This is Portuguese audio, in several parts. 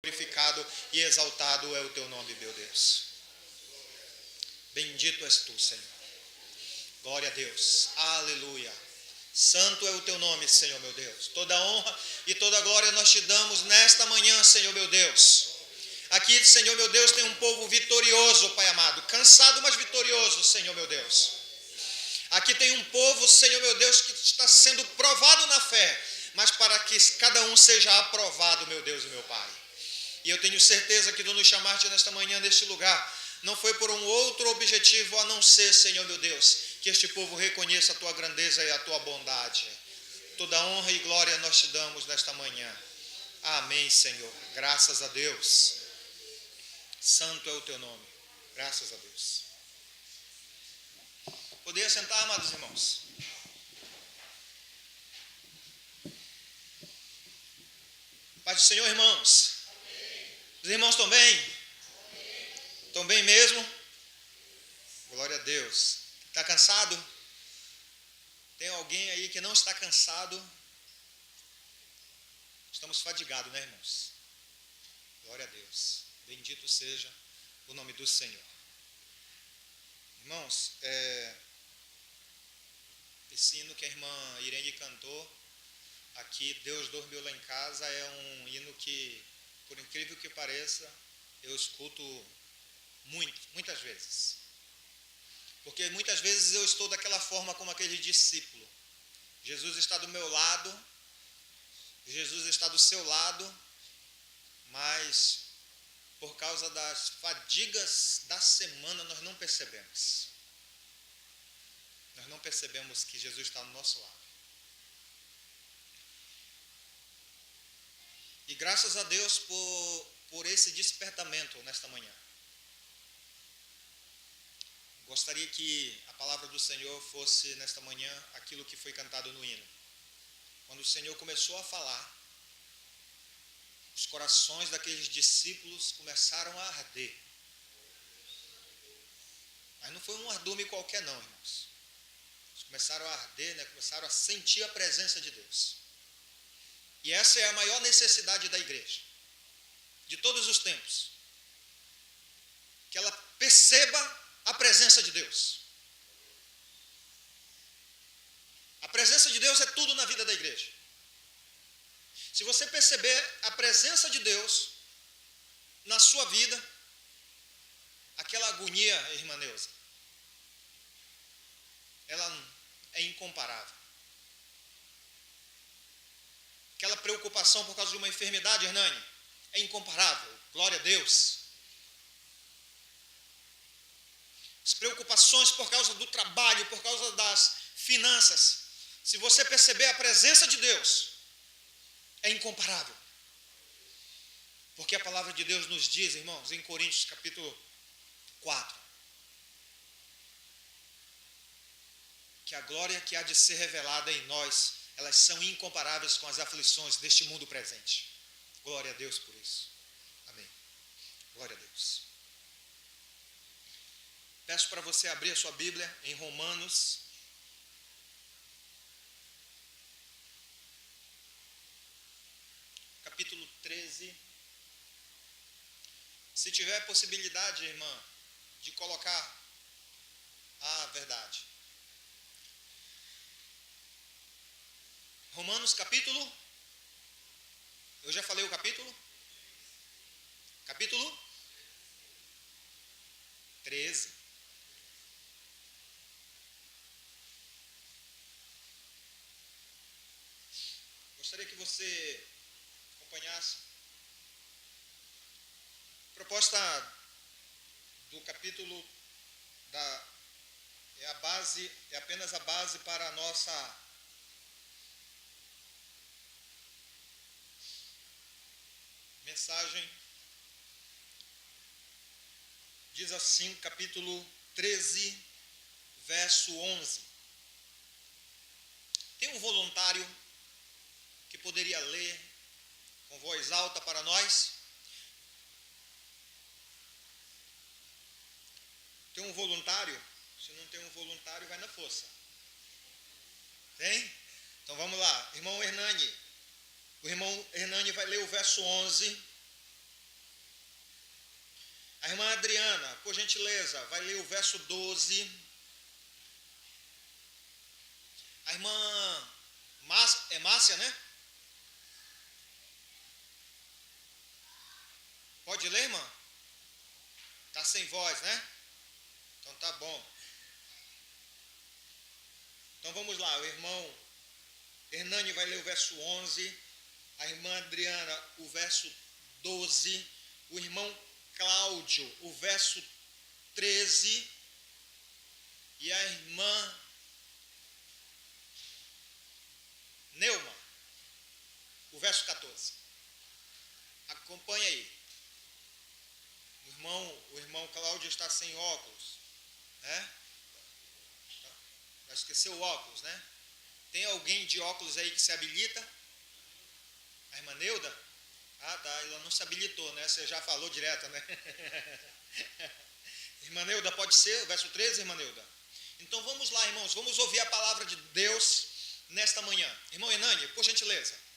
glorificado e exaltado é o teu nome, meu Deus. Bendito és tu, Senhor. Glória a Deus. Aleluia. Santo é o teu nome, Senhor, meu Deus. Toda honra e toda glória nós te damos nesta manhã, Senhor, meu Deus. Aqui, Senhor, meu Deus, tem um povo vitorioso, Pai amado. Cansado, mas vitorioso, Senhor, meu Deus. Aqui tem um povo, Senhor, meu Deus, que está sendo provado na fé, mas para que cada um seja aprovado, meu Deus e meu Pai. E eu tenho certeza que tu nos chamaste nesta manhã, neste lugar, não foi por um outro objetivo a não ser, Senhor, meu Deus, que este povo reconheça a tua grandeza e a tua bondade. Toda honra e glória nós te damos nesta manhã. Amém, Senhor. Graças a Deus. Santo é o teu nome. Graças a Deus. Poderia sentar, amados irmãos? Paz do Senhor, irmãos. Amém. Os irmãos estão bem? Amém. Estão bem mesmo? Glória a Deus. Está cansado? Tem alguém aí que não está cansado? Estamos fadigados, né, irmãos? Glória a Deus. Bendito seja o nome do Senhor. Irmãos, esse hino que a irmã Irene cantou aqui, Deus dormiu lá em casa, é um hino que, por incrível que pareça, eu escuto muitas vezes. Porque muitas vezes eu estou daquela forma como aquele discípulo. Jesus está do meu lado, Jesus está do seu lado, mas por causa das fadigas da semana nós não percebemos. Nós não percebemos que Jesus está do nosso lado. E graças a Deus por esse despertamento nesta manhã. Gostaria que a palavra do Senhor fosse nesta manhã aquilo que foi cantado no hino. Quando o Senhor começou a falar, os corações daqueles discípulos começaram a arder. Mas não foi um ardume qualquer não, irmãos. Eles começaram a arder, né? Começaram a sentir a presença de Deus. E essa é a maior necessidade da igreja, de todos os tempos. Que ela perceba a presença de Deus. A presença de Deus é tudo na vida da igreja. Se você perceber a presença de Deus na sua vida, aquela agonia, irmã Neuza, ela é incomparável. Aquela preocupação por causa de uma enfermidade, Hernani, é incomparável. Glória a Deus. As preocupações por causa do trabalho, por causa das finanças, se você perceber a presença de Deus, é incomparável. Porque a palavra de Deus nos diz, irmãos, em Coríntios capítulo 4, que a glória que há de ser revelada em nós, elas são incomparáveis com as aflições deste mundo presente. Glória a Deus por isso. Amém. Glória a Deus. Peço para você abrir a sua Bíblia em Romanos, capítulo 13. Se tiver possibilidade, irmã, de colocar a verdade. Romanos capítulo, eu já falei o capítulo? Capítulo 13. Gostaria que você acompanhasse. A proposta do capítulo é apenas a base para a nossa mensagem. Diz assim, capítulo 13, verso 11. Tem um voluntário que poderia ler com voz alta para nós? Tem um voluntário? Se não tem um voluntário, vai na força. Tem? Então vamos lá. Irmão Hernani. O irmão Hernani vai ler o verso 11 A irmã Adriana, por gentileza, vai ler o verso 12. A irmã Márcia, né? Pode ler, irmã? Está sem voz, né? Então tá bom. Então vamos lá, o irmão Hernani vai ler o verso 11, a irmã Adriana o verso 12, o irmão Cláudio o verso 13 e a irmã Neuma o verso 14. Acompanhe aí. O irmão Cláudio está sem óculos, né? Esqueceu o óculos, né? Tem alguém de óculos aí que se habilita? A irmã Neuda? Ah, tá, ela não se habilitou, né? Você já falou direto, né? Irmã Neuda, pode ser o verso 13, irmã Neuda? Então vamos lá, irmãos, vamos ouvir a palavra de Deus nesta manhã. Irmão Enani, por gentileza.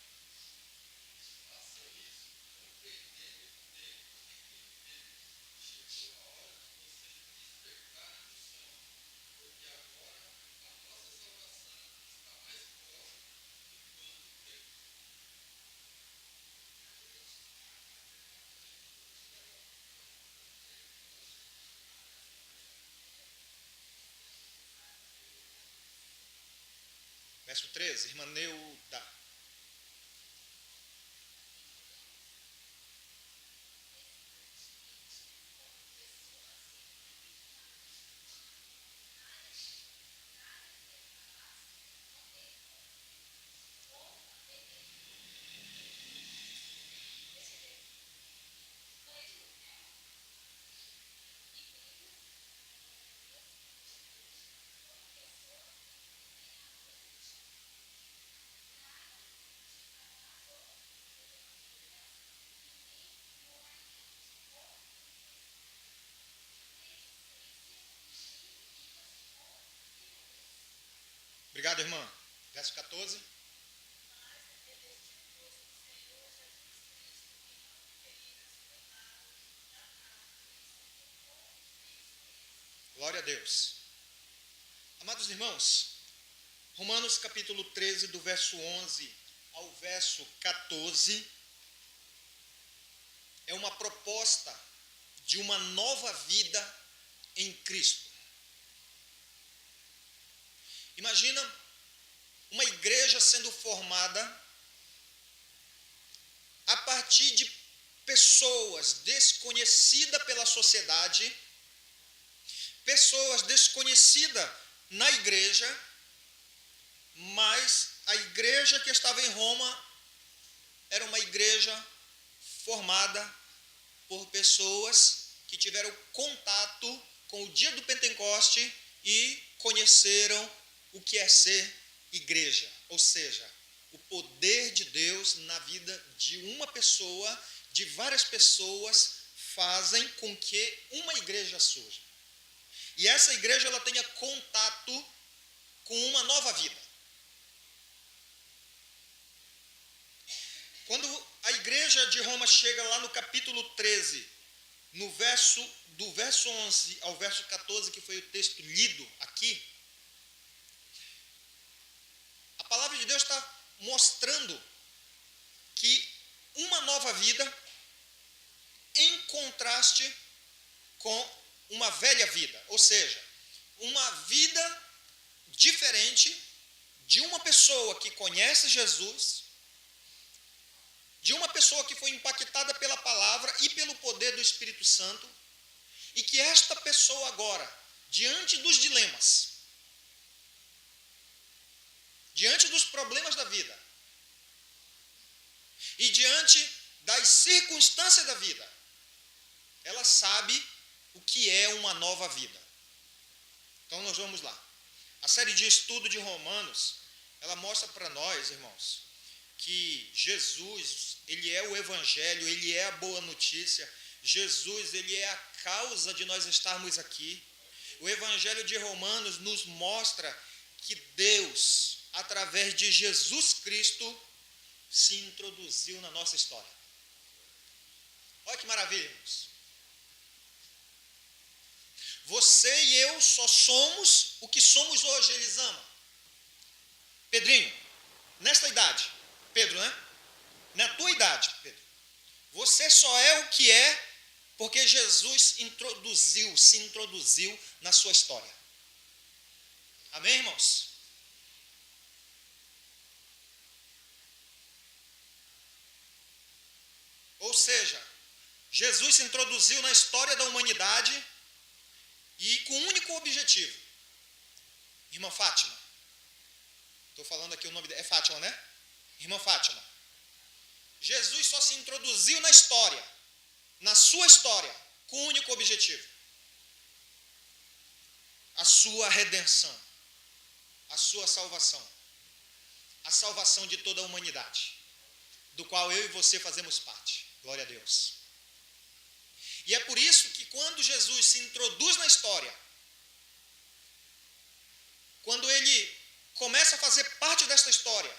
Verso 13, irmã Neuda. Obrigado, irmã. Verso 14. Glória a Deus. Amados irmãos, Romanos capítulo 13, do verso 11 ao verso 14, é uma proposta de uma nova vida em Cristo. Imagina uma igreja sendo formada a partir de pessoas desconhecidas pela sociedade, pessoas desconhecidas na igreja, mas a igreja que estava em Roma era uma igreja formada por pessoas que tiveram contato com o dia do Pentecoste e conheceram o que é ser igreja, ou seja, o poder de Deus na vida de uma pessoa, de várias pessoas, fazem com que uma igreja surja. E essa igreja ela tenha contato com uma nova vida. Quando a igreja de Roma chega lá no capítulo 13, do verso 11 ao verso 14, que foi o texto lido aqui, a palavra de Deus está mostrando que uma nova vida em contraste com uma velha vida, ou seja, uma vida diferente de uma pessoa que conhece Jesus, de uma pessoa que foi impactada pela palavra e pelo poder do Espírito Santo, e que esta pessoa agora, diante dos dilemas, diante dos problemas da vida e diante das circunstâncias da vida, ela sabe o que é uma nova vida. Então nós vamos lá. A série de estudo de Romanos, ela mostra para nós, irmãos, que Jesus, ele é o Evangelho, ele é a boa notícia. Jesus, ele é a causa de nós estarmos aqui. O Evangelho de Romanos nos mostra que Deus, através de Jesus Cristo, se introduziu na nossa história. Olha que maravilha, irmãos. Você e eu só somos o que somos hoje, Elisama. Pedrinho, nesta idade, Pedro, né? Na tua idade, Pedro, você só é o que é porque Jesus se introduziu na sua história. Amém, irmãos? Ou seja, Jesus se introduziu na história da humanidade e com um único objetivo. Irmã Fátima. Estou falando aqui o nome dela. É Fátima, né? Irmã Fátima. Jesus só se introduziu na história, na sua história, com um único objetivo: a sua redenção, a sua salvação, a salvação de toda a humanidade, do qual eu e você fazemos parte. Glória a Deus. E é por isso que quando Jesus se introduz na história, quando ele começa a fazer parte desta história,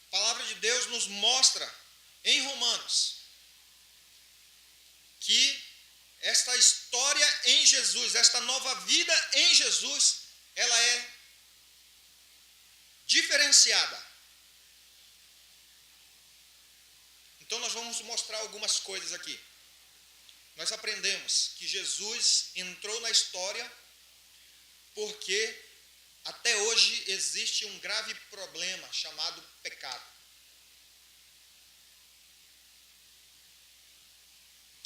a palavra de Deus nos mostra em Romanos que esta história em Jesus, esta nova vida em Jesus, ela é diferenciada. Então nós vamos mostrar algumas coisas aqui. Nós aprendemos que Jesus entrou na história porque até hoje existe um grave problema chamado pecado.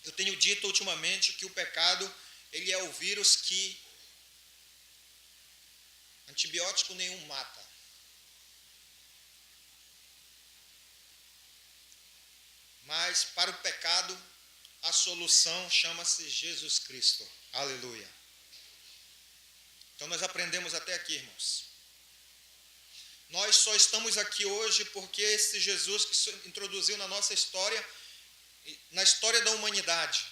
Eu tenho dito ultimamente que o pecado, ele é o vírus que antibiótico nenhum mata. Mas para o pecado, a solução chama-se Jesus Cristo. Aleluia. Então nós aprendemos até aqui, irmãos. Nós só estamos aqui hoje porque esse Jesus que se introduziu na nossa história, na história da humanidade,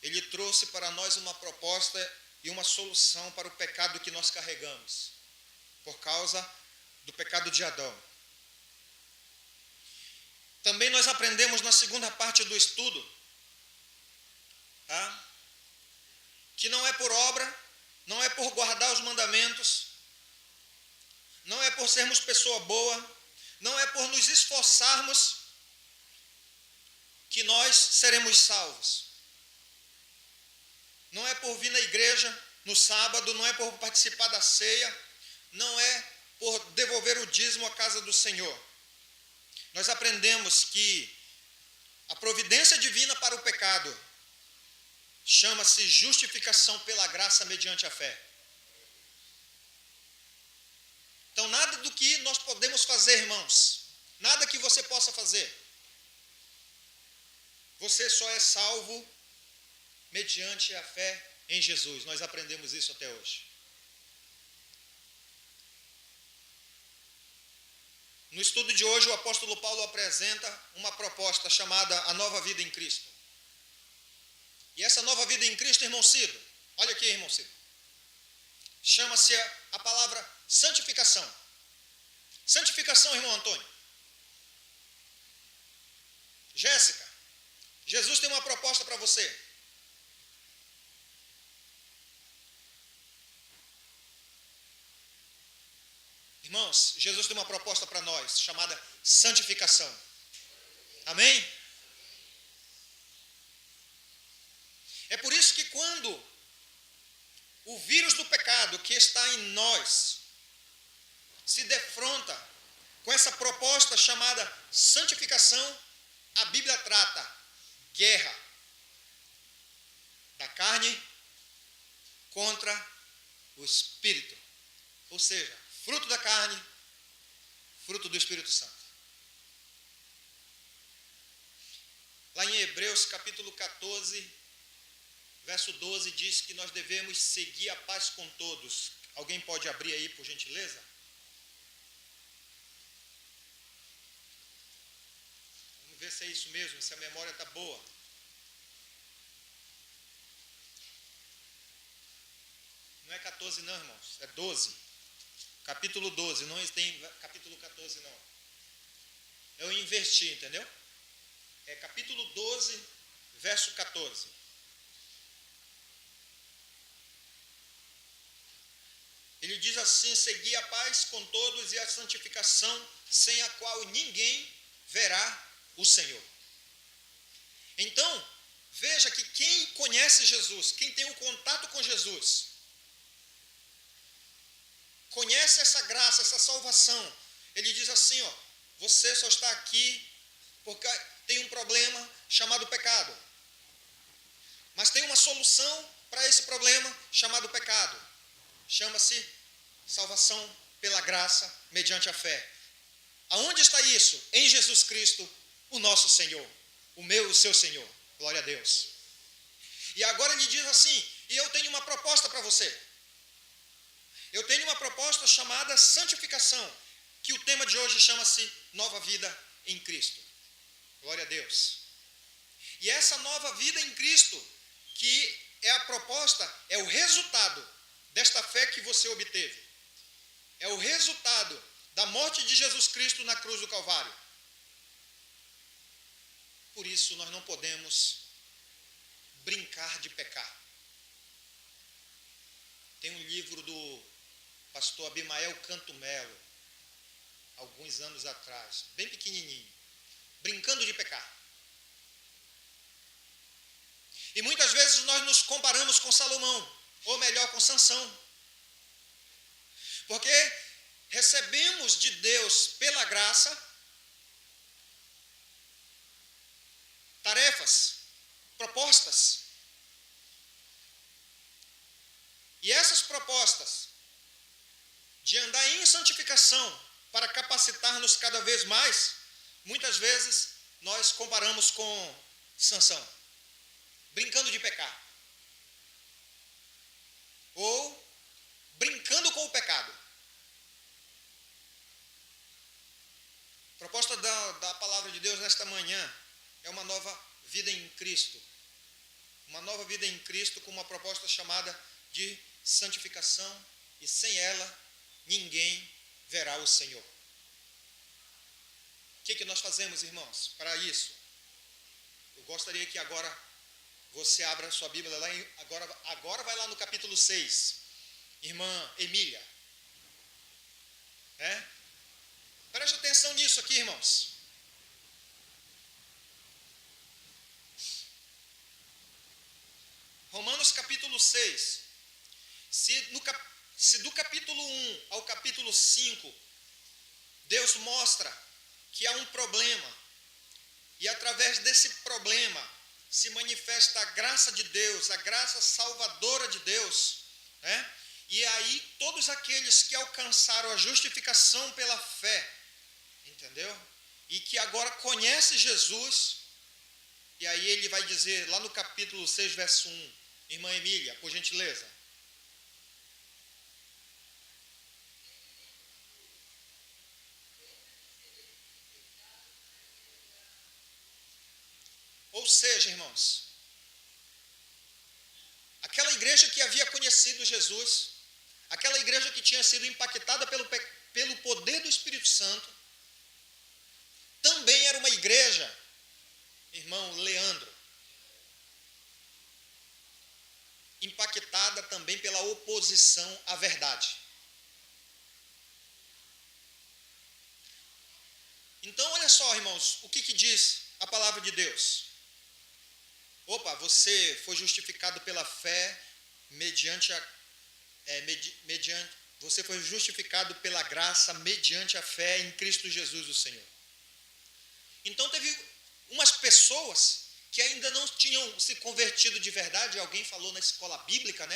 ele trouxe para nós uma proposta e uma solução para o pecado que nós carregamos, por causa do pecado de Adão. Também nós aprendemos na segunda parte do estudo, tá? Que não é por obra, não é por guardar os mandamentos, não é por sermos pessoa boa, não é por nos esforçarmos que nós seremos salvos. Não é por vir na igreja no sábado, não é por participar da ceia, não é por devolver o dízimo à casa do Senhor. Nós aprendemos que a providência divina para o pecado chama-se justificação pela graça mediante a fé. Então, nada do que nós podemos fazer, irmãos, nada que você possa fazer, você só é salvo mediante a fé em Jesus. Nós aprendemos isso até hoje. No estudo de hoje, o apóstolo Paulo apresenta uma proposta chamada a nova vida em Cristo. E essa nova vida em Cristo, irmão Cido, olha aqui, irmão Cido, chama-se a palavra santificação. Santificação, irmão Antônio. Jéssica, Jesus tem uma proposta para você. Irmãos, Jesus tem uma proposta para nós, chamada santificação. Amém? É por isso que quando o vírus do pecado que está em nós se defronta com essa proposta chamada santificação, a Bíblia trata guerra da carne contra o Espírito. Ou seja, fruto da carne, fruto do Espírito Santo. Lá em Hebreus capítulo 14, verso 12, diz que nós devemos seguir a paz com todos. Alguém pode abrir aí, por gentileza? Vamos ver se é isso mesmo, se a memória está boa. Não é 14 não, irmãos, é 12. Capítulo 12, não tem capítulo 14 não. Eu inverti, entendeu? É capítulo 12, verso 14. Ele diz assim: segui a paz com todos e a santificação, sem a qual ninguém verá o Senhor. Então, veja que quem conhece Jesus, quem tem um contato com Jesus, conhece essa graça, essa salvação. Ele diz assim, ó, você só está aqui porque tem um problema chamado pecado. Mas tem uma solução para esse problema chamado pecado. Chama-se salvação pela graça mediante a fé. Aonde está isso? Em Jesus Cristo, o nosso Senhor. O meu e o seu Senhor. Glória a Deus. E agora ele diz assim, e eu tenho uma proposta para você. Eu tenho uma proposta chamada santificação, que o tema de hoje chama-se Nova Vida em Cristo. Glória a Deus. E essa nova vida em Cristo, que é a proposta, é o resultado desta fé que você obteve. É o resultado da morte de Jesus Cristo na cruz do Calvário. Por isso nós não podemos brincar de pecar. Tem um livro do pastor Abimael Canto Melo, alguns anos atrás, bem pequenininho, brincando de pecar. E muitas vezes nós nos comparamos com Salomão, ou melhor, com Sansão. Porque recebemos de Deus, pela graça, tarefas, propostas. E essas propostas de andar em santificação para capacitar-nos cada vez mais, muitas vezes nós comparamos com Sansão, brincando de pecar. Ou brincando com o pecado. A proposta da palavra de Deus nesta manhã é uma nova vida em Cristo. Uma nova vida em Cristo com uma proposta chamada de santificação, e sem ela ninguém verá o Senhor. O que nós fazemos, irmãos, para isso? Eu gostaria que agora você abra a sua Bíblia lá, agora vai lá no capítulo 6. Irmã Emília. Preste atenção nisso aqui, irmãos. Romanos capítulo 6. Se do capítulo 1 ao capítulo 5, Deus mostra que há um problema, e através desse problema se manifesta a graça de Deus, a graça salvadora de Deus, e aí todos aqueles que alcançaram a justificação pela fé, entendeu? E que agora conhecem Jesus, e aí ele vai dizer lá no capítulo 6, verso 1, irmã Emília, por gentileza. Ou seja, irmãos, aquela igreja que havia conhecido Jesus, aquela igreja que tinha sido impactada pelo poder do Espírito Santo, também era uma igreja, irmão Leandro, impactada também pela oposição à verdade. Então, olha só, irmãos, o que diz a palavra de Deus? Você foi justificado pela fé você foi justificado pela graça mediante a fé em Cristo Jesus, o Senhor. Então teve umas pessoas que ainda não tinham se convertido de verdade, alguém falou na escola bíblica,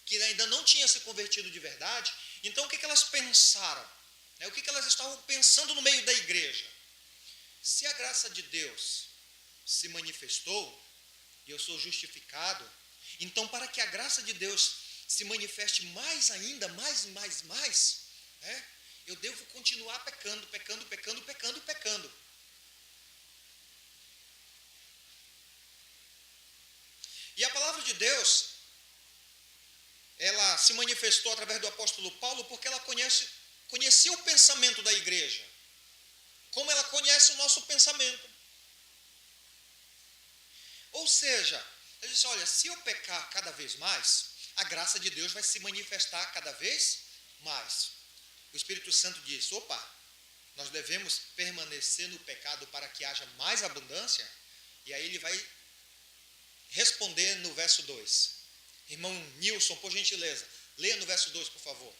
que ainda não tinha se convertido de verdade. Então o que elas pensaram? O que elas estavam pensando no meio da igreja? Se a graça de Deus se manifestou, e eu sou justificado, então para que a graça de Deus se manifeste mais ainda, mais, eu devo continuar pecando. E a palavra de Deus, ela se manifestou através do apóstolo Paulo, porque ela conhecia o pensamento da igreja, como ela conhece o nosso pensamento. Ou seja, ele disse, olha, se eu pecar cada vez mais, a graça de Deus vai se manifestar cada vez Mas o Espírito Santo diz, opa, nós devemos permanecer no pecado para que haja mais abundância. E aí ele vai responder no verso 2. Irmão Nilson, por gentileza, leia no verso 2, por favor.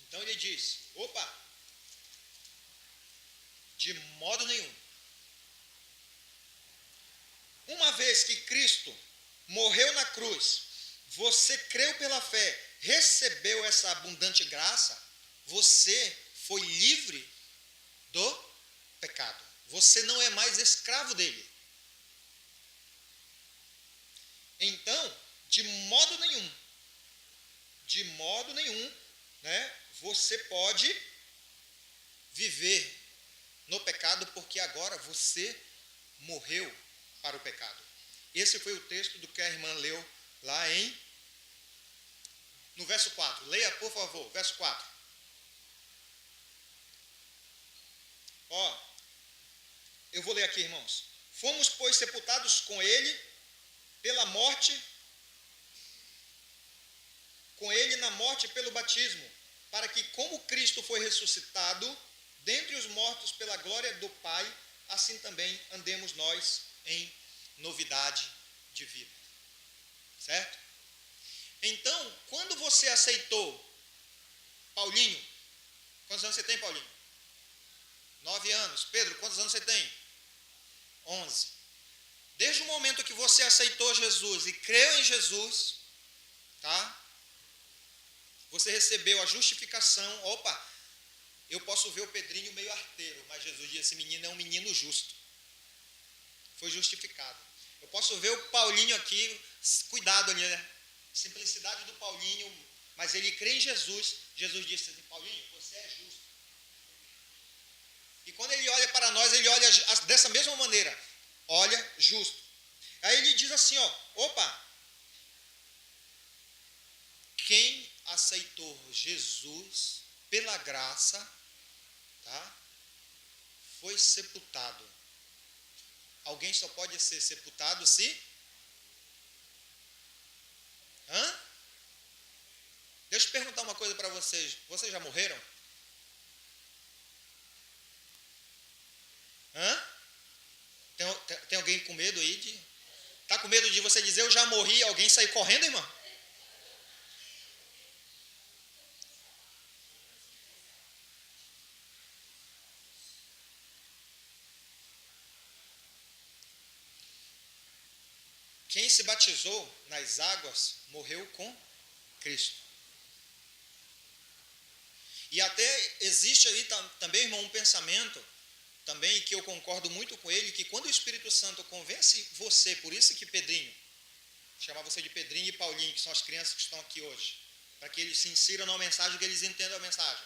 Então ele diz, opa, de modo nenhum. Uma vez que Cristo morreu na cruz, você creu pela fé, recebeu essa abundante graça, você foi livre do pecado. Você não é mais escravo dele. Então, de modo nenhum, né, você pode viver no pecado, porque agora você morreu para o pecado. Esse foi o texto do que a irmã leu lá no verso 4. Leia, por favor, verso 4. Eu vou ler aqui, irmãos. Fomos, pois, sepultados com ele pela morte, com ele na morte pelo batismo, para que, como Cristo foi ressuscitado dentre os mortos pela glória do Pai, assim também andemos nós em novidade de vida. Certo? Então, quando você aceitou, Paulinho, quantos anos você tem, Paulinho? 9 anos. Pedro, quantos anos você tem? 11. Desde o momento que você aceitou Jesus e creu em Jesus, tá? Você recebeu a justificação. Opa, eu posso ver o Pedrinho meio arteiro, mas Jesus disse, esse menino é um menino justo. Foi justificado. Eu posso ver o Paulinho aqui, cuidado ali, né? Simplicidade do Paulinho, mas ele crê em Jesus. Jesus disse assim, Paulinho, você é justo. E quando ele olha para nós, ele olha dessa mesma maneira. Olha, justo. Aí ele diz assim, opa, quem aceitou Jesus pela graça, tá? Foi sepultado. Alguém só pode ser sepultado se... Deixa eu perguntar uma coisa para vocês. Vocês já morreram? Tem alguém com medo aí de... Está com medo de você dizer eu já morri e alguém sair correndo, irmão? Quem se batizou nas águas morreu com Cristo. E até existe aí também, irmão, um pensamento também que eu concordo muito com ele, que quando o Espírito Santo convence você, por isso que Pedrinho, chamar você de Pedrinho e Paulinho, que são as crianças que estão aqui hoje, para que eles se insiram na mensagem, que eles entendam a mensagem.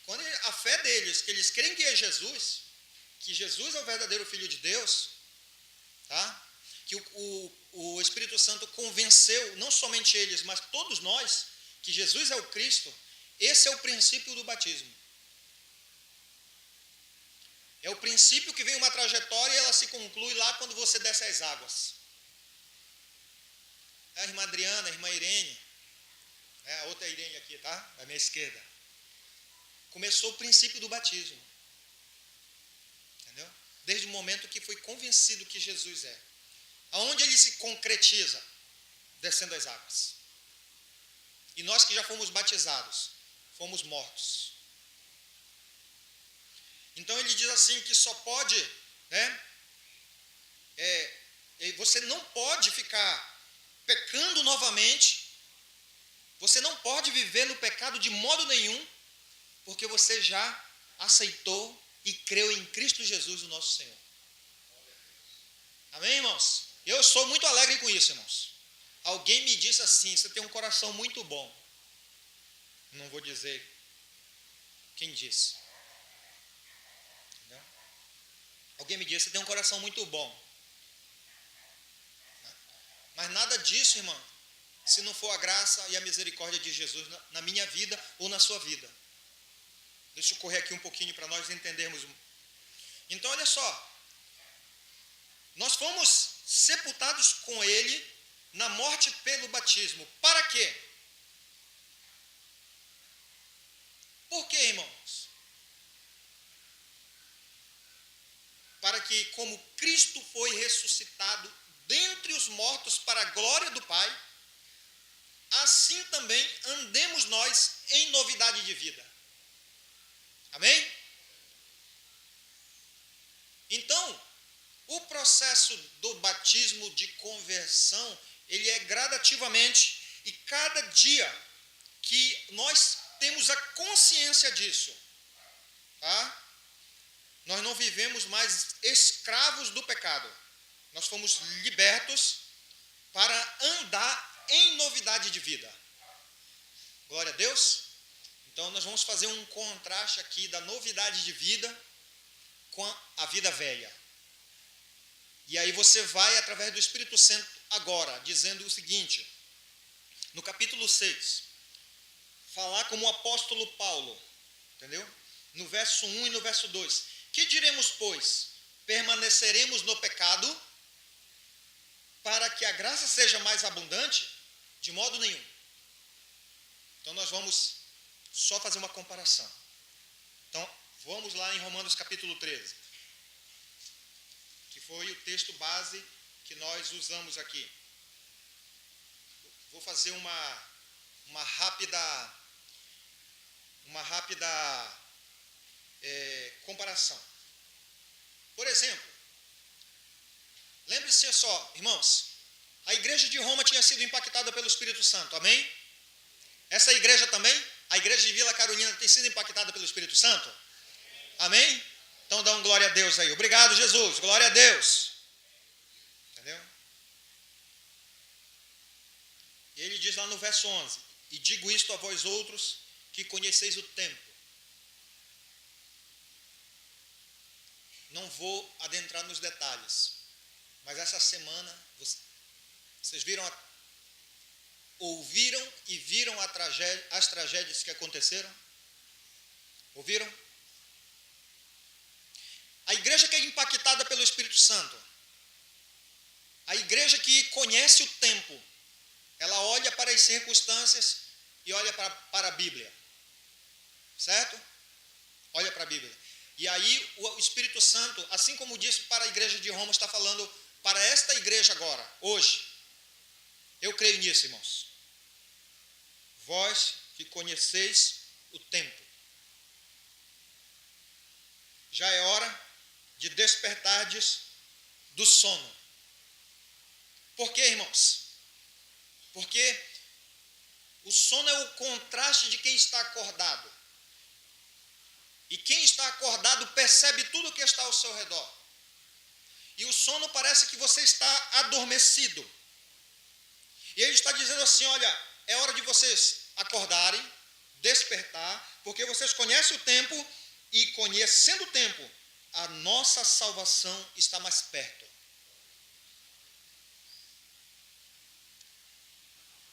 Quando a fé deles, que eles creem que é Jesus, que Jesus é o verdadeiro Filho de Deus, tá? Que o Espírito Santo convenceu, não somente eles, mas todos nós, que Jesus é o Cristo. Esse é o princípio do batismo. É o princípio que vem uma trajetória e ela se conclui lá quando você desce as águas. A irmã Adriana, a irmã Irene, a outra Irene aqui, tá? À minha esquerda. Começou o princípio do batismo. Entendeu? Desde o momento que foi convencido que Jesus é. Aonde ele se concretiza? Descendo as águas. E nós que já fomos batizados, fomos mortos. Então ele diz assim que só pode, né? Você não pode ficar pecando novamente. Você não pode viver no pecado de modo nenhum, porque você já aceitou e creu em Cristo Jesus, o nosso Senhor. Amém, irmãos? Eu sou muito alegre com isso, irmãos. Alguém me disse assim, você tem um coração muito bom. Não vou dizer quem disse. Entendeu? Alguém me disse, você tem um coração muito bom. Mas nada disso, irmão, se não for a graça e a misericórdia de Jesus na minha vida ou na sua vida. Deixa eu correr aqui um pouquinho para nós entendermos. Então, olha só, nós fomos sepultados com ele na morte pelo batismo. Para quê? Por quê, irmãos? Para que, como Cristo foi ressuscitado dentre os mortos para a glória do Pai, assim também andemos nós em novidade de vida. Amém? Então, o processo do batismo de conversão, ele é gradativamente, e cada dia que nós temos a consciência disso, tá? Nós não vivemos mais escravos do pecado. Nós fomos libertos para andar em novidade de vida. Glória a Deus. Então nós vamos fazer um contraste aqui da novidade de vida com a vida velha. E aí você vai, através do Espírito Santo, agora, dizendo o seguinte, no capítulo 6, falar como o apóstolo Paulo, entendeu? No verso 1 e no verso 2. Que diremos, pois? Permaneceremos no pecado para que a graça seja mais abundante? De modo nenhum. Então nós vamos só fazer uma comparação. Então, vamos lá em Romanos capítulo 13, que foi o texto base que nós usamos aqui. Vou fazer uma rápida comparação. Por exemplo, lembre-se só, irmãos, a igreja de Roma tinha sido impactada pelo Espírito Santo, amém? Essa igreja também, a igreja de Vila Carolina, tem sido impactada pelo Espírito Santo? Amém? Então dá um glória a Deus aí. Obrigado, Jesus. Glória a Deus. Entendeu? E ele diz lá no verso 11, e digo isto a vós outros, que conheceis o tempo. Não vou adentrar nos detalhes, mas essa semana, vocês ouviram e viram as tragédias que aconteceram? Ouviram? A igreja que é impactada pelo Espírito Santo, a igreja que conhece o tempo, ela olha para as circunstâncias e olha para a Bíblia. Certo? Olha para a Bíblia. E aí o Espírito Santo, assim como disse para a igreja de Roma, está falando para esta igreja agora, hoje. Eu creio nisso, irmãos. Vós que conheceis o tempo. Já é hora de despertardes do sono. Por quê, irmãos? Porque o sono é o contraste de quem está acordado. E quem está acordado percebe tudo o que está ao seu redor. E o sono parece que você está adormecido. E ele está dizendo assim, olha, é hora de vocês acordarem, despertar, porque vocês conhecem o tempo e conhecendo o tempo, a nossa salvação está mais perto.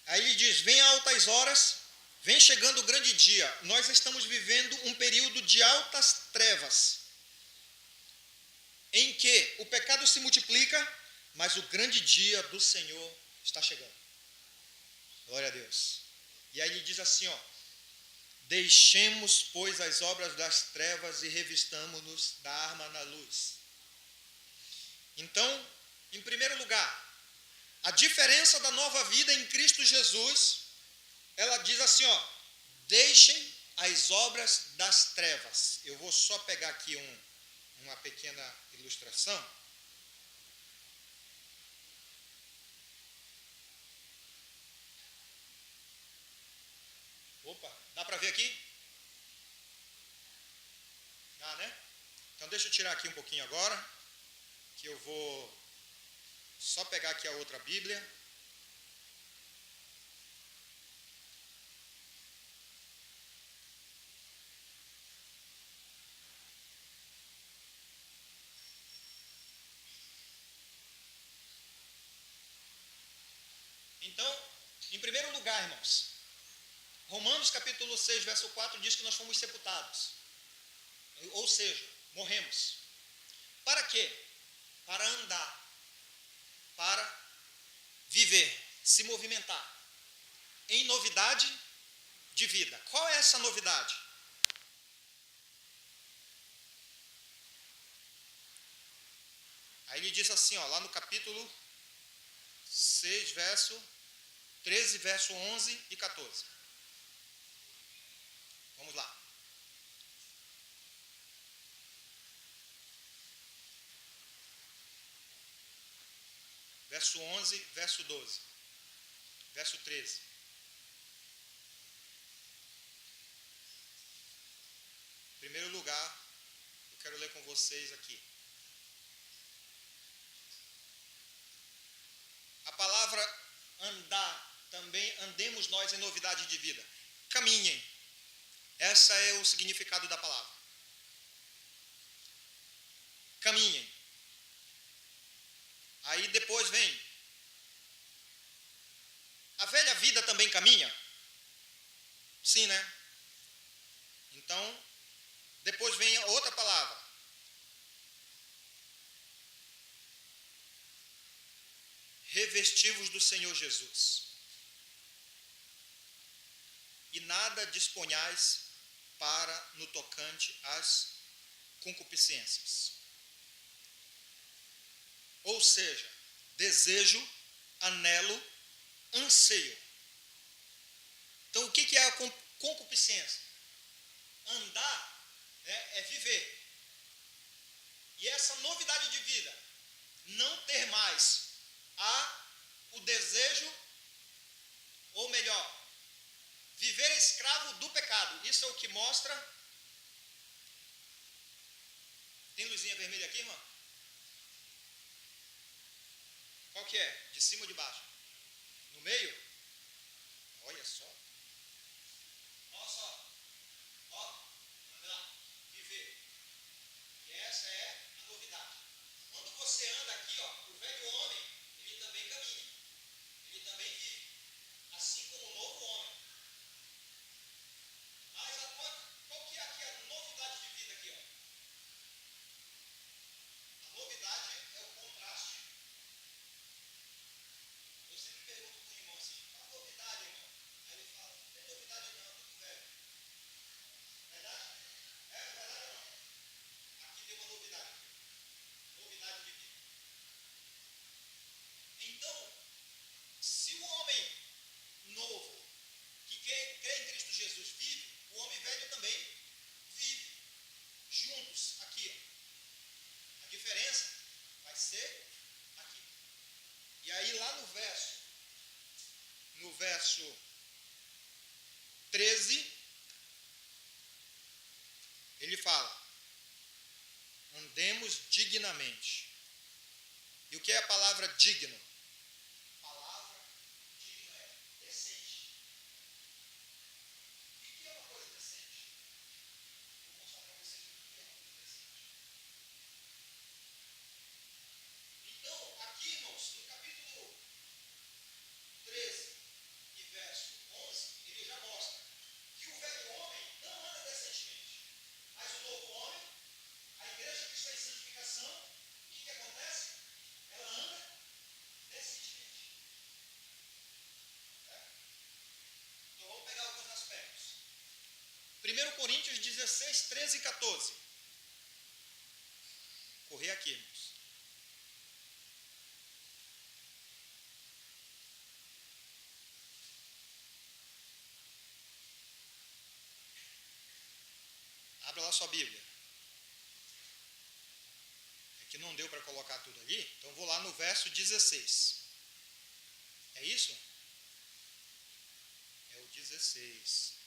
Aí ele diz, vem altas horas, vem chegando o grande dia. Nós estamos vivendo um período de altas trevas, em que o pecado se multiplica, mas o grande dia do Senhor está chegando. Glória a Deus. E aí ele diz assim, ó, deixemos, pois, as obras das trevas e revistamo-nos da arma da luz. Então, em primeiro lugar, a diferença da nova vida em Cristo Jesus, ela diz assim, ó, deixem as obras das trevas. Eu vou só pegar aqui uma pequena ilustração. Opa, dá para ver aqui? Dá, né? Então deixa eu tirar aqui um pouquinho agora, que eu vou só pegar aqui a outra Bíblia. Então, em primeiro lugar, irmãos, Romanos capítulo 6, verso 4 diz que nós fomos sepultados. Ou seja, morremos. Para quê? Para andar, para viver, se movimentar em novidade de vida. Qual é essa novidade? Aí ele diz assim, ó, lá no capítulo 6, verso 13, verso 11 e 14. Vamos lá. Verso 11, verso 12. Verso 13. Em primeiro lugar, eu quero ler com vocês aqui. A palavra andar, também andemos nós em novidade de vida. Caminhem. Esse é o significado da palavra. Caminhem. Aí depois vem. A velha vida também caminha? Sim, né? Então, depois vem a outra palavra. Revestivos do Senhor Jesus. E nada disponhais para no tocante às concupiscências. Ou seja, desejo, anelo, anseio. Então, o que é a concupiscência? Andar é viver. E essa novidade de vida, não ter mais o desejo, ou melhor, viver escravo do pecado. Isso é o que mostra. Tem luzinha vermelha aqui, irmão? Qual que é? De cima ou de baixo? No meio? Olha só. Olha só. Ó, andar, viver. E essa é a novidade. Quando você anda aqui, ó, o velho homem, ele também caminha. Ele também vive. Assim como o novo homem. Mas qual que é aqui a novidade de vida aqui, ó? A novidade é o contraste. Eu sempre pergunto para o irmão assim, qual a novidade, irmão? Aí ele fala, não tem novidade não, tudo velho. Verdade? É verdade ou não? Aqui tem uma novidade. Novidade de vida. Então, se o homem novo, que crê em Cristo Jesus, vive, o homem velho também vive. Juntos, aqui. Ó. A diferença vai ser aqui. E aí lá no verso 13, ele fala, andemos dignamente. E o que é a palavra digno? A palavra digno é decente. E o que é uma coisa decente? Vou mostrar para vocês o que é uma coisa decente. Então, aqui, irmãos, no capítulo 13 e verso 11, ele já mostra que o velho homem não anda decentemente. Mas o novo homem, a igreja que está em santificação, o que acontece? Ela anda decentemente. Certo? Então vamos pegar alguns aspectos. 1 Coríntios 16, 13 e 14. Correr aqui, irmãos. Abra lá sua Bíblia. É que não deu para colocar tudo ali, então vou lá no verso 16. É isso? É o 16.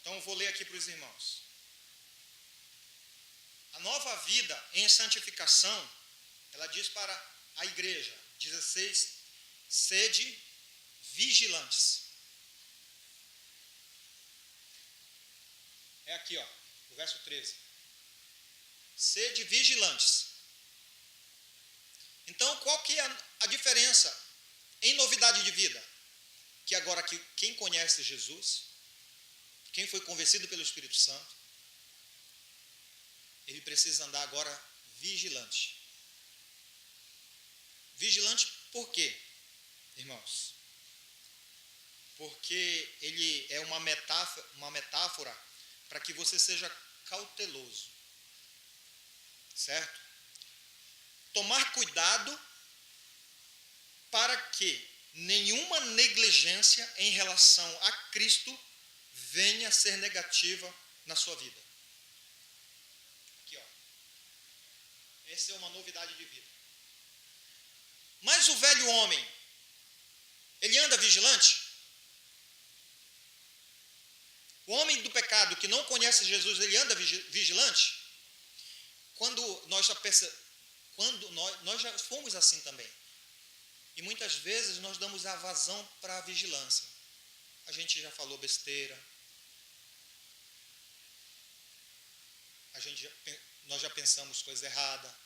Então eu vou ler aqui para os irmãos. A nova vida em santificação, ela diz para a igreja, 16, sede vigilantes. É aqui, ó, o verso 13. Sede vigilantes. Então, qual que é a diferença em novidade de vida? Que agora quem conhece Jesus, quem foi convencido pelo Espírito Santo, ele precisa andar agora vigilante. Vigilante por quê, irmãos? Porque ele é uma metáfora para que você seja cauteloso, certo? Tomar cuidado para que nenhuma negligência em relação a Cristo venha a ser negativa na sua vida. Aqui, ó. Essa é uma novidade de vida. Mas o velho homem, ele anda vigilante? O homem do pecado que não conhece Jesus, ele anda vigilante? Nós já fomos assim também. E muitas vezes nós damos a vazão para a vigilância. A gente já falou besteira. Nós já pensamos coisa errada.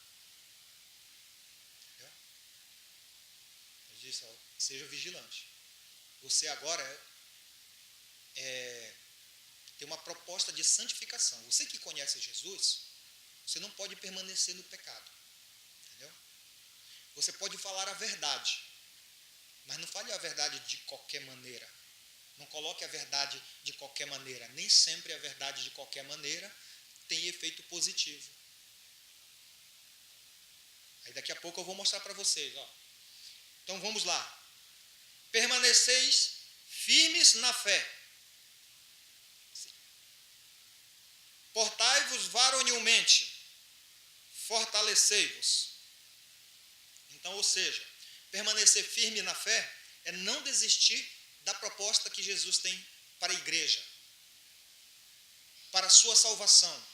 Eu disse, seja vigilante. Você agora tem uma proposta de santificação. Você que conhece Jesus, você não pode permanecer no pecado. Entendeu? Você pode falar a verdade, mas não fale a verdade de qualquer maneira. Não coloque a verdade de qualquer maneira. Nem sempre a verdade de qualquer maneira tem efeito positivo. Aí daqui a pouco eu vou mostrar para vocês. Ó. Então vamos lá. Permaneceis firmes na fé. Portai-vos varonilmente. Fortalecei-vos. Então, ou seja, permanecer firme na fé é não desistir da proposta que Jesus tem para a igreja, para a sua salvação.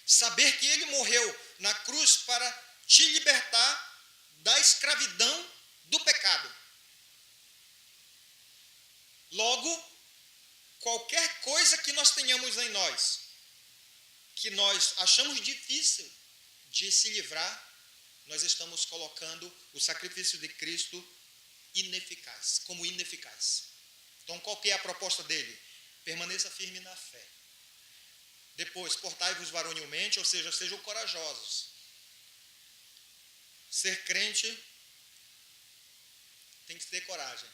Saber que Ele morreu na cruz para te libertar da escravidão do pecado. Logo, qualquer coisa que nós tenhamos em nós, que nós achamos difícil de se livrar, nós estamos colocando o sacrifício de Cristo como ineficaz. Então, qual que é a proposta dele? Permaneça firme na fé. Depois, portai-vos varonilmente, ou seja, sejam corajosos. Ser crente tem que ter coragem.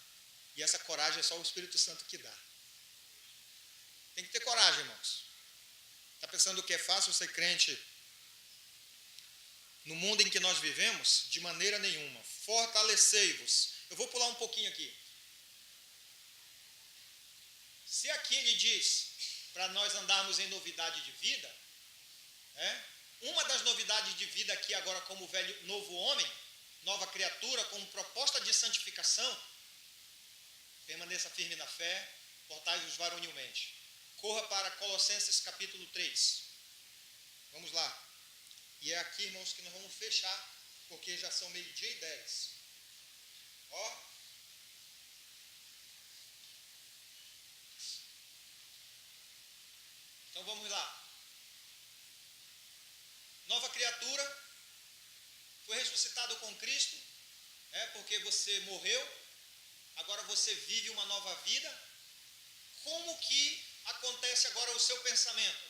E essa coragem é só o Espírito Santo que dá. Tem que ter coragem, irmãos. Está pensando que é fácil ser crente no mundo em que nós vivemos? De maneira nenhuma. Fortalecei-vos. Eu vou pular um pouquinho aqui. Se aqui ele diz para nós andarmos em novidade de vida, uma das novidades de vida aqui agora como novo homem, nova criatura, como proposta de santificação, permaneça firme na fé, portai-vos varonilmente. Corra para Colossenses capítulo 3. Vamos lá. E é aqui, irmãos, que nós vamos fechar, porque já são 12:10. Ó. Então vamos lá. Nova criatura, foi ressuscitado com Cristo, porque você morreu, agora você vive uma nova vida. Como que acontece agora o seu pensamento?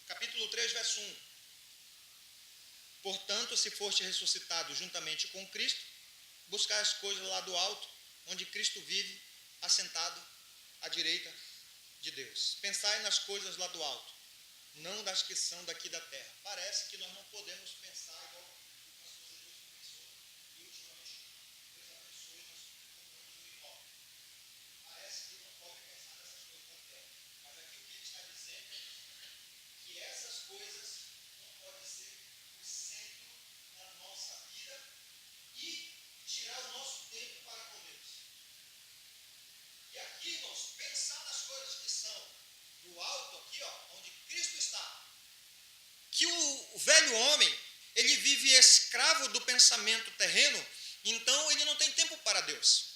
Capítulo 3, verso 1. Portanto, se foste ressuscitado juntamente com Cristo, buscai as coisas lá do alto, onde Cristo vive, assentado à direita de Deus. Pensai nas coisas lá do alto, não das que são daqui da terra. Parece que nós não podemos pensar igual as coisas que Deus pensou, e ultimamente Deus abençoou e nós compramos um imóvel. Parece que não pode pensar nessas coisas da terra. Mas aqui o que ele está dizendo é que essas coisas não podem ser o centro da nossa vida e tirar o nosso tempo para com Deus. E aqui, irmãos, pensar nas coisas que são do alto, aqui, ó, onde Cristo está. Que o velho homem, ele vive escravo do pensamento terreno, então ele não tem tempo para Deus.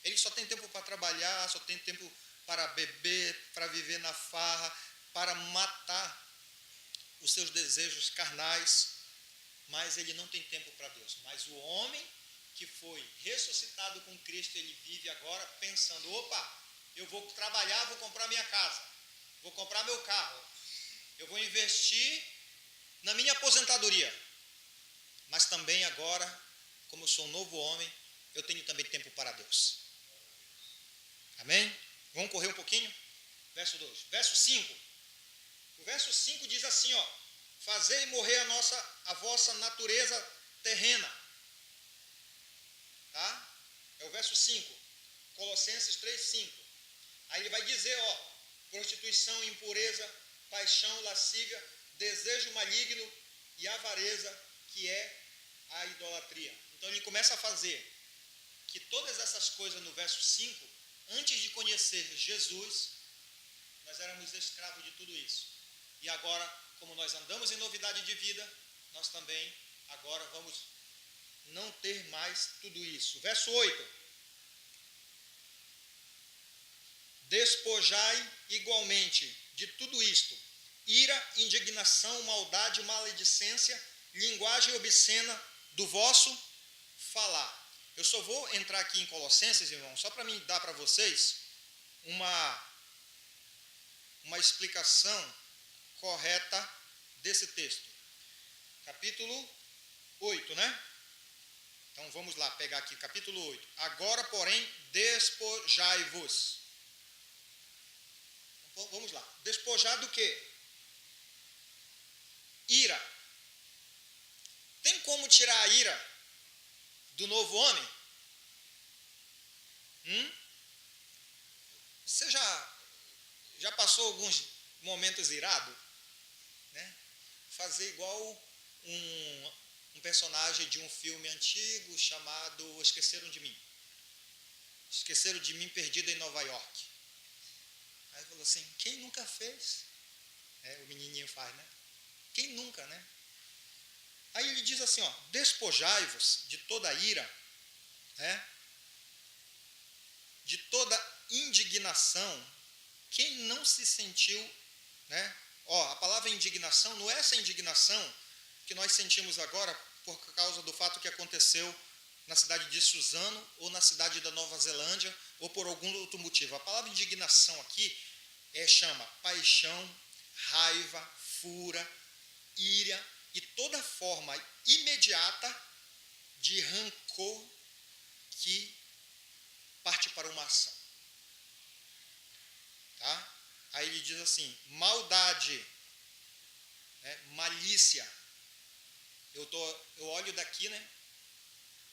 Ele só tem tempo para trabalhar, só tem tempo para beber, para viver na farra, para matar os seus desejos carnais, mas ele não tem tempo para Deus. Mas o homem que foi ressuscitado com Cristo, ele vive agora pensando, opa, eu vou trabalhar, vou comprar minha casa, vou comprar meu carro, eu vou investir na minha aposentadoria. Mas também agora, como eu sou um novo homem, eu tenho também tempo para Deus. Amém? Vamos correr um pouquinho? Verso 2. Verso 5. O verso 5 diz assim, ó, fazei morrer a vossa natureza terrena. Tá? É o verso 5. Colossenses 3, 5. Aí ele vai dizer, ó, prostituição, impureza, paixão, lascívia, desejo maligno e avareza, que é a idolatria. Então ele começa a fazer que todas essas coisas no verso 5, antes de conhecer Jesus, nós éramos escravos de tudo isso. E agora, como nós andamos em novidade de vida, nós também agora vamos não ter mais tudo isso. Verso 8. Despojai igualmente de tudo isto: ira, indignação, maldade, maledicência, linguagem obscena do vosso falar. Eu só vou entrar aqui em Colossenses, irmão, só para me dar para vocês uma explicação correta desse texto. Capítulo 8, né? Então vamos lá, pegar aqui, capítulo 8. Agora, porém, despojai-vos. Então, vamos lá. Despojar do quê? Ira. Tem como tirar a ira do novo homem? Você já passou alguns momentos irados? Né? Fazer igual um personagem de um filme antigo chamado Esqueceram de Mim. Esqueceram de Mim, perdido em Nova York. Aí falou assim, quem nunca fez? O menininho faz, né? Quem nunca, né? Aí ele diz assim, ó, despojai-vos de toda ira, né? De toda indignação. Quem não se sentiu, né? Ó, a palavra indignação não é essa indignação que nós sentimos agora por causa do fato que aconteceu na cidade de Suzano ou na cidade da Nova Zelândia ou por algum outro motivo. A palavra indignação aqui chama paixão, raiva, fúria, ira e toda forma imediata de rancor que parte para uma ação. Tá? Aí ele diz assim, maldade, né? Malícia. Eu olho daqui, né?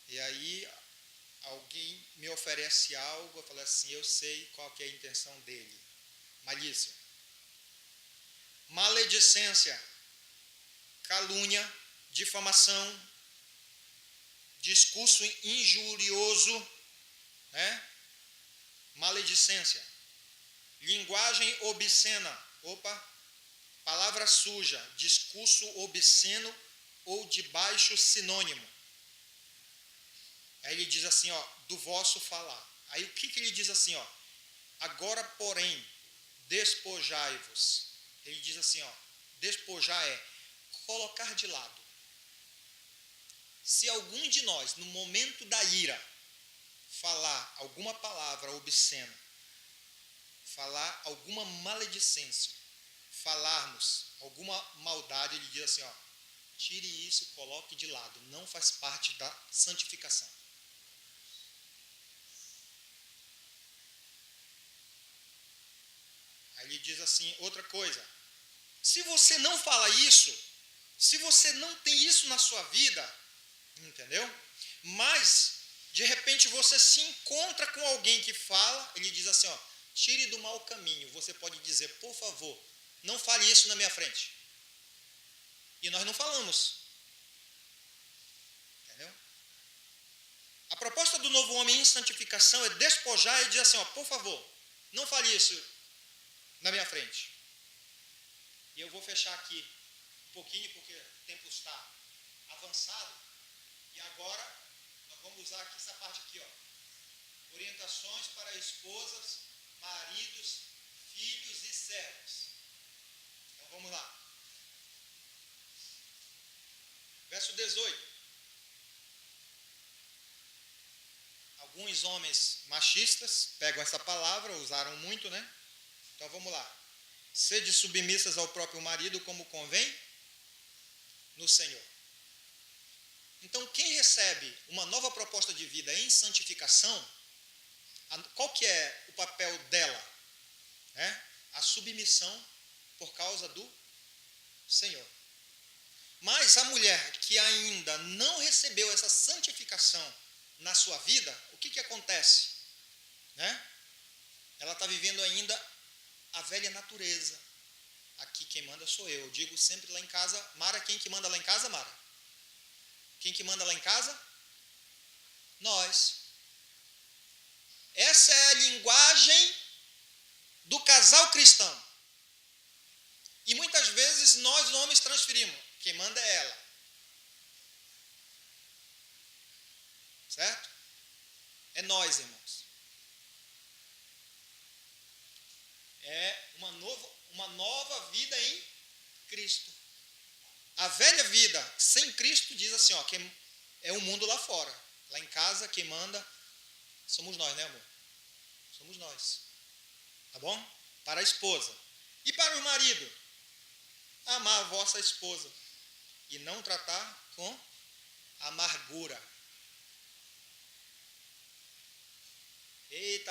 E aí alguém me oferece algo, eu falo assim, eu sei qual que é a intenção dele. Malícia. Maledicência, calúnia, difamação, discurso injurioso, né? Maledicência. Linguagem obscena, palavra suja, discurso obsceno ou de baixo sinônimo. Aí ele diz assim, ó, do vosso falar. Aí o que ele diz assim, ó, agora porém, despojai-vos. Ele diz assim, ó, despojar é colocar de lado. Se algum de nós, no momento da ira, falar alguma palavra obscena, falar alguma maledicência, falarmos alguma maldade, ele diz assim, ó, tire isso, coloque de lado, não faz parte da santificação. Aí ele diz assim, outra coisa, se você não fala isso, se você não tem isso na sua vida, entendeu? Mas, de repente, você se encontra com alguém que fala, ele diz assim, ó, tire do mau caminho. Você pode dizer, por favor, não fale isso na minha frente. E nós não falamos. Entendeu? A proposta do novo homem em santificação é despojar e dizer assim, ó, por favor, não fale isso na minha frente. E eu vou fechar aqui um pouquinho, porque o tempo está avançado. E agora, nós vamos usar aqui essa parte aqui, ó. Orientações para esposas, maridos, filhos e servos. Então, vamos lá. Verso 18. Alguns homens machistas pegam essa palavra, usaram muito, né? Então vamos lá. Sede submissas ao próprio marido como convém no Senhor. Então quem recebe uma nova proposta de vida em santificação, qual que é o papel dela? A submissão por causa do Senhor. Mas a mulher que ainda não recebeu essa santificação na sua vida, o que acontece? Ela está vivendo ainda a velha natureza. Aqui quem manda sou eu. Eu digo sempre lá em casa, Mara, quem que manda lá em casa, Mara? Quem que manda lá em casa? Nós. Essa é a linguagem do casal cristão. E muitas vezes nós homens transferimos. Quem manda é ela. Certo? É nós, irmãos. É uma nova vida em Cristo. A velha vida sem Cristo diz assim, ó, que é o mundo lá fora. Lá em casa, quem manda somos nós, né, amor? Somos nós. Tá bom? Para a esposa. E para o marido? Amar a vossa esposa. E não tratar com amargura. Eita.